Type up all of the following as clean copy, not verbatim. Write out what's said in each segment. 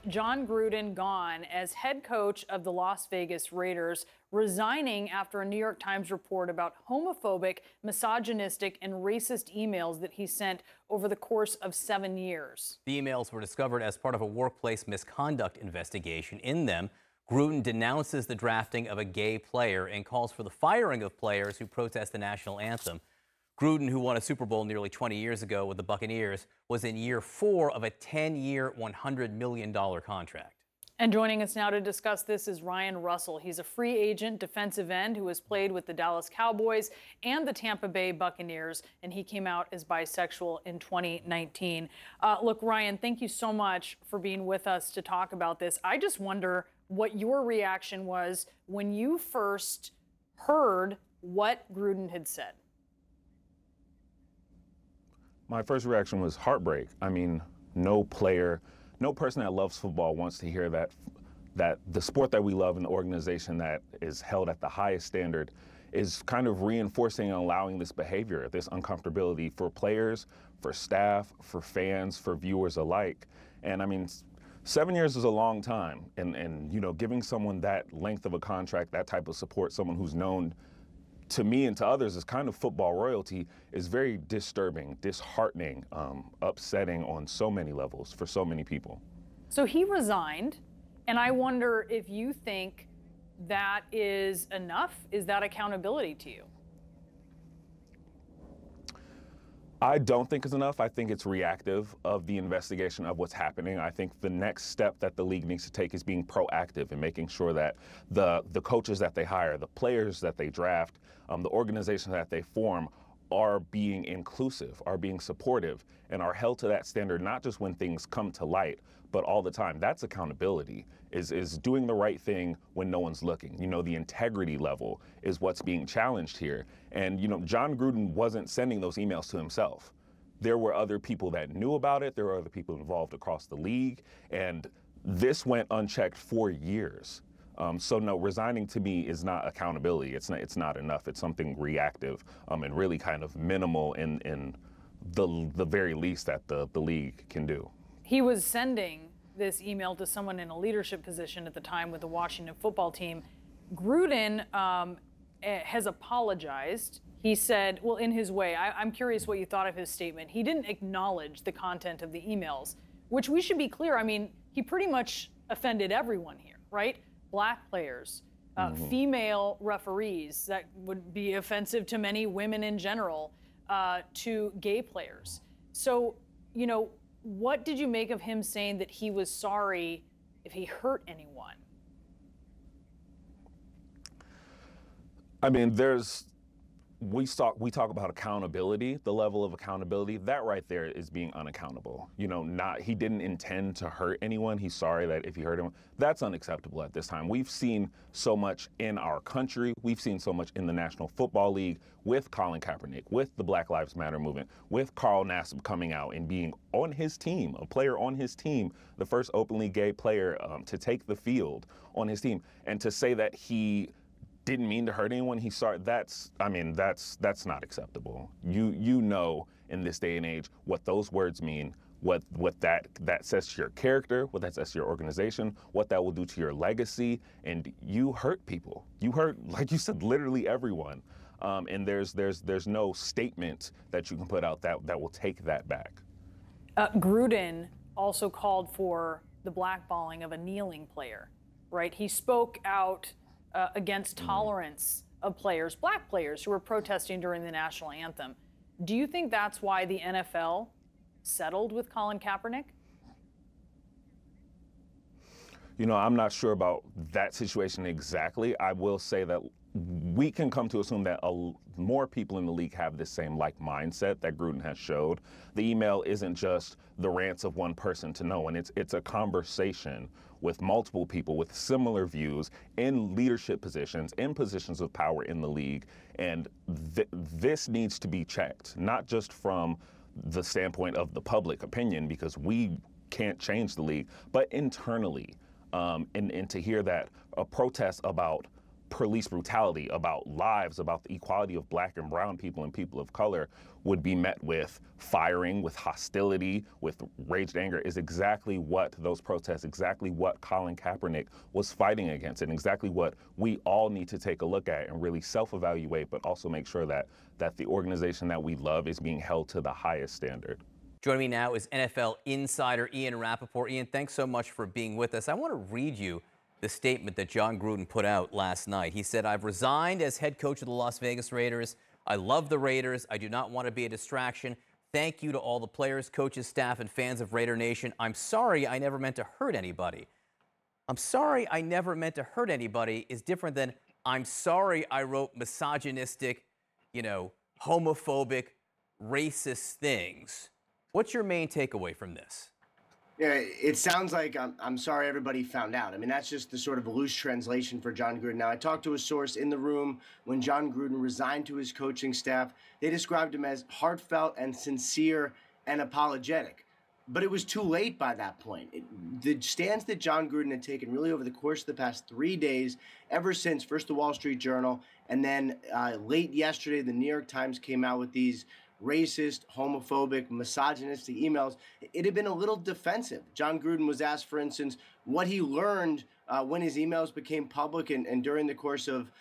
John Gruden gone as head coach of the Las Vegas Raiders, resigning after a New York Times report about homophobic, misogynistic, and racist emails that he sent over the course of 7 years. The emails were discovered as part of a workplace misconduct investigation. In them, Gruden denounces the drafting of a gay player and calls for the firing of players who protest the national anthem. Gruden, who won a Super Bowl nearly 20 years ago with the Buccaneers, was in year 4 of a 10-year, $100 million contract. And joining us now to discuss this is Ryan Russell. He's a free agent defensive end who has played with the Dallas Cowboys and the Tampa Bay Buccaneers, and he came out as bisexual in 2019. Look, Ryan, thank you so much for being with us to talk about this. I just wonder what your reaction was when you first heard what Gruden had said. My first reaction was heartbreak. I mean, no player, no person that loves football wants to hear that the sport that we love and the organization that is held at the highest standard is kind of reinforcing and allowing this behavior, this uncomfortability for players, for staff, for fans, for viewers alike. And I mean, 7 years is a long time. And you know, giving someone that length of a contract, that type of support, someone who's known to me and to others as kind of football royalty, is very disturbing, disheartening, upsetting on so many levels for so many people. So he resigned, and I wonder if you think that is enough. Is that accountability to you? I don't think it's enough. I think it's reactive of the investigation of what's happening. I think the next step that the league needs to take is being proactive and making sure that the coaches that they hire, the players that they draft, the organizations that they form are being inclusive, are being supportive, and are held to that standard, not just when things come to light, but all the time. That's accountability, is doing the right thing when no one's looking. You know, the integrity level is what's being challenged here. And, you know, John Gruden wasn't sending those emails to himself. There were other people that knew about it. There were other people involved across the league. And this went unchecked for years. So no, resigning to me is not accountability. It's not enough. It's something reactive and really kind of minimal in the very least that the league can do. He was sending this email to someone in a leadership position at the time with the Washington football team. Gruden has apologized. He said, well, in his way, I'm curious what you thought of his statement. He didn't acknowledge the content of the emails, which we should be clear. I mean, he pretty much offended everyone here, right? Black players, female referees, that would be offensive to many women in general, to gay players. So, you know, what did you make of him saying that he was sorry if he hurt anyone? I mean, we talk about accountability, the level of accountability. That right there is being unaccountable. You know, he didn't intend to hurt anyone. He's sorry that if he hurt him. That's unacceptable at this time. We've seen so much in our country. We've seen so much in the National Football League with Colin Kaepernick, with the Black Lives Matter movement, with Carl Nassib coming out and being on his team, a player on his team, the first openly gay player to take the field on his team, and to say that he didn't mean to hurt anyone. He sorry. That's not acceptable. You know, in this day and age, what those words mean, what that says to your character, what that says to your organization, what that will do to your legacy, and you hurt people. You hurt, like you said, literally everyone. And there's no statement that you can put out that will take that back. Gruden also called for the blackballing of a kneeling player, right? He spoke out against tolerance of players, black players, who were protesting during the national anthem. Do you think that's why the NFL settled with Colin Kaepernick? You know, I'm not sure about that situation exactly. I will say that we can come to assume that more people in the league have this same mindset that Gruden has showed. The email isn't just the rants of one person to no one. It's a conversation with multiple people with similar views in leadership positions, in positions of power in the league. And this needs to be checked, not just from the standpoint of the public opinion, because we can't change the league, but internally. And to hear that a protest about police brutality, about lives, about the equality of black and brown people and people of color would be met with firing, with hostility, with raged anger, is exactly what those protests, exactly what Colin Kaepernick was fighting against, and exactly what we all need to take a look at and really self-evaluate, but also make sure that the organization that we love is being held to the highest standard. Joining me now is NFL insider Ian Rappaport. Ian, thanks so much for being with us. I want to read you the statement that Jon Gruden put out last night. He said, "I've resigned as head coach of the Las Vegas Raiders. I love the Raiders. I do not want to be a distraction. Thank you to all the players, coaches, staff, and fans of Raider Nation. I'm sorry I never meant to hurt anybody." I'm sorry I never meant to hurt anybody is different than I'm sorry I wrote misogynistic, homophobic, racist things. What's your main takeaway from this? Yeah, it sounds like I'm sorry everybody found out. I mean, that's just the sort of loose translation for Jon Gruden. Now, I talked to a source in the room when Jon Gruden resigned to his coaching staff. They described him as heartfelt and sincere and apologetic. But it was too late by that point. The stance that Jon Gruden had taken really over the course of the past 3 days, ever since first the Wall Street Journal, and then late yesterday, the New York Times came out with these racist, homophobic, misogynistic emails, it had been a little defensive. Jon Gruden was asked, for instance, what he learned when his emails became public and during the course of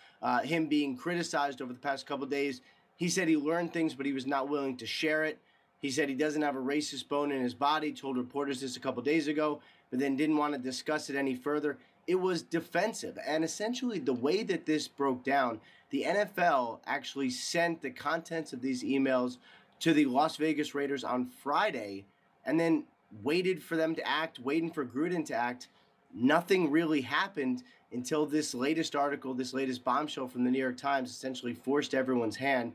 him being criticized over the past couple of days. He said he learned things, but he was not willing to share it. He said he doesn't have a racist bone in his body, told reporters this a couple of days ago, but then didn't want to discuss it any further. It was defensive. And essentially, the way that this broke down, the NFL actually sent the contents of these emails to the Las Vegas Raiders on Friday and then waited for them to act, waiting for Gruden to act. Nothing really happened until this latest article, this latest bombshell from the New York Times essentially forced everyone's hand.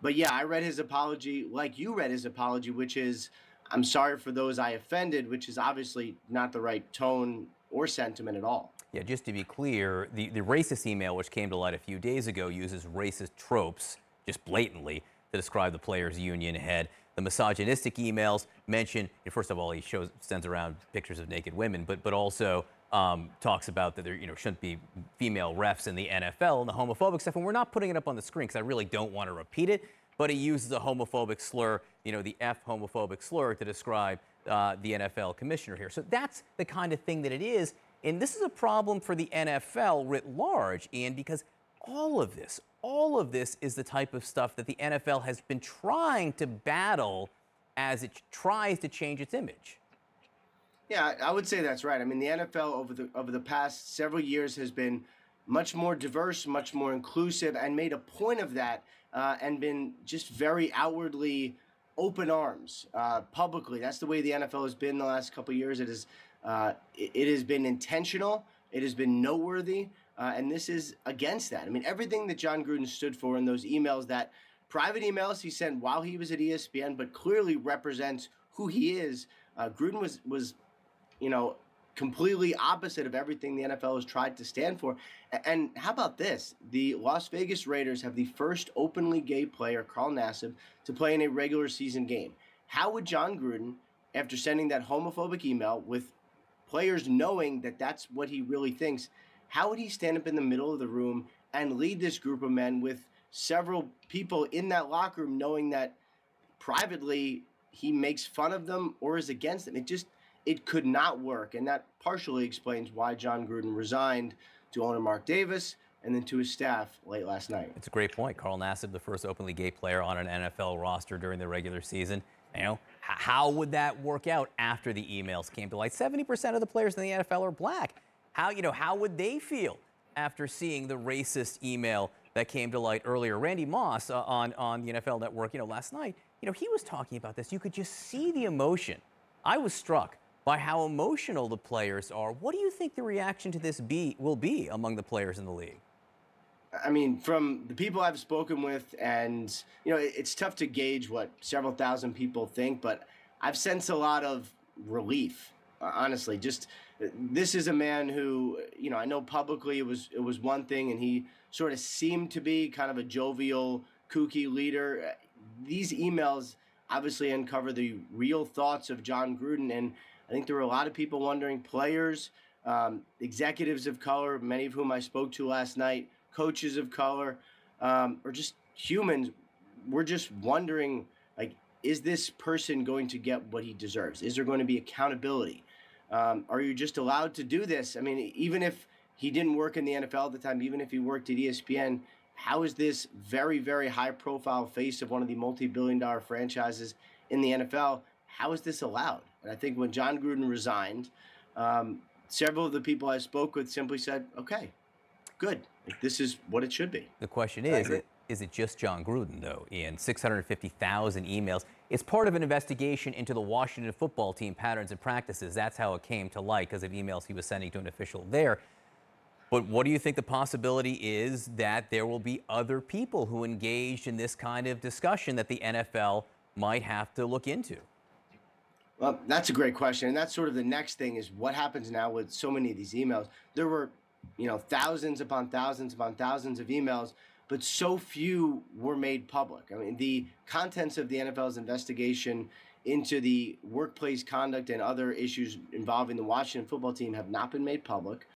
But yeah, I read his apology like you read his apology, which is, I'm sorry for those I offended, which is obviously not the right tone or sentiment at all. Yeah, just to be clear, the racist email, which came to light a few days ago, uses racist tropes, just blatantly, to describe the players' union head. The misogynistic emails mention, first of all, he sends around pictures of naked women, but also talks about that there shouldn't be female refs in the NFL and the homophobic stuff. And we're not putting it up on the screen because I really don't want to repeat it. But he uses a homophobic slur, the F homophobic slur, to describe the NFL commissioner here. So that's the kind of thing that it is. And this is a problem for the NFL writ large, Ian, because all of this is the type of stuff that the NFL has been trying to battle as it tries to change its image. Yeah, I would say that's right. I mean, the NFL over the past several years has been much more diverse, much more inclusive, and made a point of that, and been just very outwardly open arms publicly. That's the way the NFL has been the last couple of years. It has been intentional. It has been noteworthy. And this is against that. I mean, everything that Jon Gruden stood for in those emails, that private emails he sent while he was at ESPN, but clearly represents who he is. Gruden was completely opposite of everything the NFL has tried to stand for. And how about this? The Las Vegas Raiders have the first openly gay player, Carl Nassib, to play in a regular season game. How would Jon Gruden, after sending that homophobic email with players knowing that that's what he really thinks, how would he stand up in the middle of the room and lead this group of men with several people in that locker room knowing that privately he makes fun of them or is against them? It could not work. And that partially explains why Jon Gruden resigned to owner Mark Davis and then to his staff late last night. It's a great point. Carl Nassib, the first openly gay player on an NFL roster during the regular season. How would that work out after the emails came to light? 70% of the players in the NFL are black. How would they feel after seeing the racist email that came to light earlier? Randy Moss on the NFL Network, last night, he was talking about this. You could just see the emotion. I was struck by how emotional the players are. What do you think the reaction to this will be among the players in the league? I mean, from the people I've spoken with, and, it's tough to gauge what several thousand people think, but I've sensed a lot of relief, honestly. Just, this is a man who, I know publicly it was one thing, and he sort of seemed to be kind of a jovial, kooky leader. These emails obviously uncover the real thoughts of Jon Gruden, and I think there were a lot of people wondering, players, executives of color, many of whom I spoke to last night, coaches of color, or just humans, we're just wondering, like, is this person going to get what he deserves? Is there going to be accountability? Are you just allowed to do this? I mean, even if he didn't work in the NFL at the time, even if he worked at ESPN, how is this very, very high profile face of one of the multi-billion-dollar franchises in the NFL, how is this allowed? And I think when John Gruden resigned, several of the people I spoke with simply said, okay, good. Like, this is what it should be. The question is it just John Gruden, though, Ian? 650,000 emails. It's part of an investigation into the Washington football team patterns and practices. That's how it came to light, because of emails he was sending to an official there. But what do you think the possibility is that there will be other people who engaged in this kind of discussion that the NFL might have to look into? Well, that's a great question. And that's sort of the next thing is what happens now with so many of these emails. There were, thousands upon thousands upon thousands of emails, but so few were made public. I mean, the contents of the NFL's investigation into the workplace conduct and other issues involving the Washington football team have not been made public.